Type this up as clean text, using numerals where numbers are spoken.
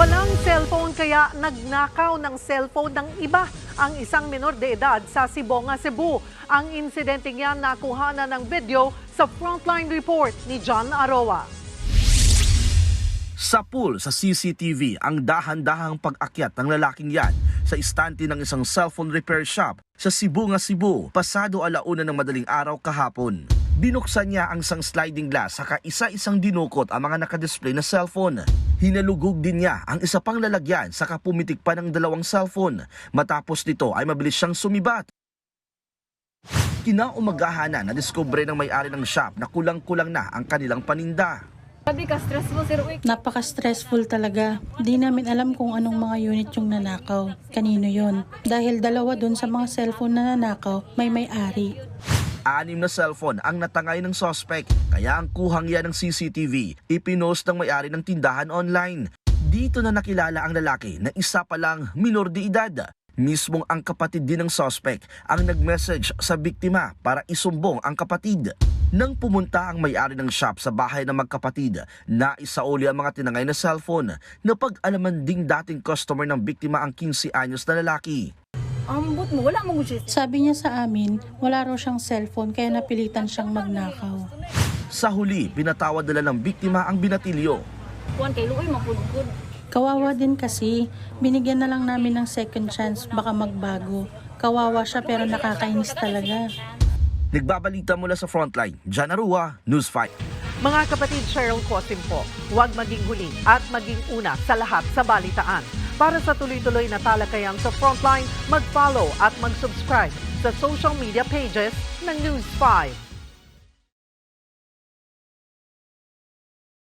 Walang cellphone kaya nagnakaw ng cellphone ng iba ang isang menor de edad sa Sibonga, Cebu. Ang insidenteng yan nakuha na ng video sa Frontline Report ni John Aroa. Sa pool sa CCTV ang dahan-dahang pag-akyat ng lalaking yan sa istante ng isang cellphone repair shop sa Sibonga, Cebu, pasado 1:00 ng madaling araw kahapon. Binuksan niya ang isang sliding glass saka isa-isang dinukot ang mga nakadisplay na cellphone. Hinalugog din niya ang isa pang lalagyan saka pumitik pa ng 2 cellphone. Matapos nito ay mabilis siyang sumibat. Kinaumagahan na nadiskubre ng may-ari ng shop na kulang-kulang na ang kanilang paninda. Sabi ka, stressful, Sir Uy. Napaka-stressful talaga. Di namin alam kung anong mga unit yung nanakaw. Kanino yon? Dahil 2 dun sa mga cellphone na nanakaw, may-ari. 6 na cellphone ang natangay ng suspect, kaya ang kuhang yan ng CCTV, ipinost ng may-ari ng tindahan online. Dito na nakilala ang lalaki na isa pa lang minor de edad. Mismong ang kapatid din ng suspect ang nag-message sa biktima para isumbong ang kapatid. Nang pumunta ang may-ari ng shop sa bahay ng magkapatid, naisauli ang mga tinangay na cellphone. Napag-alaman ding dating customer ng biktima ang 15 anyos na lalaki. Ambot mo, wala mo siya. Sabi niya sa amin, wala raw siyang cellphone kaya napilitan siyang magnakaw. Sa huli, pinatawad nila ng biktima ang binatilyo. Kuhan kay Luoy, mapulugod. Kawawa din kasi, binigyan na lang namin ng second chance, baka magbago. Kawawa siya pero nakakainis talaga. Nagbabalita mula sa Frontline, John Aroa, News 5. Mga kapatid, Cheryl Cosim po, huwag maging huli at maging una sa lahat sa balitaan. Para sa tuloy-tuloy na talakayan sa Frontline, mag-follow at mag-subscribe sa social media pages ng News 5.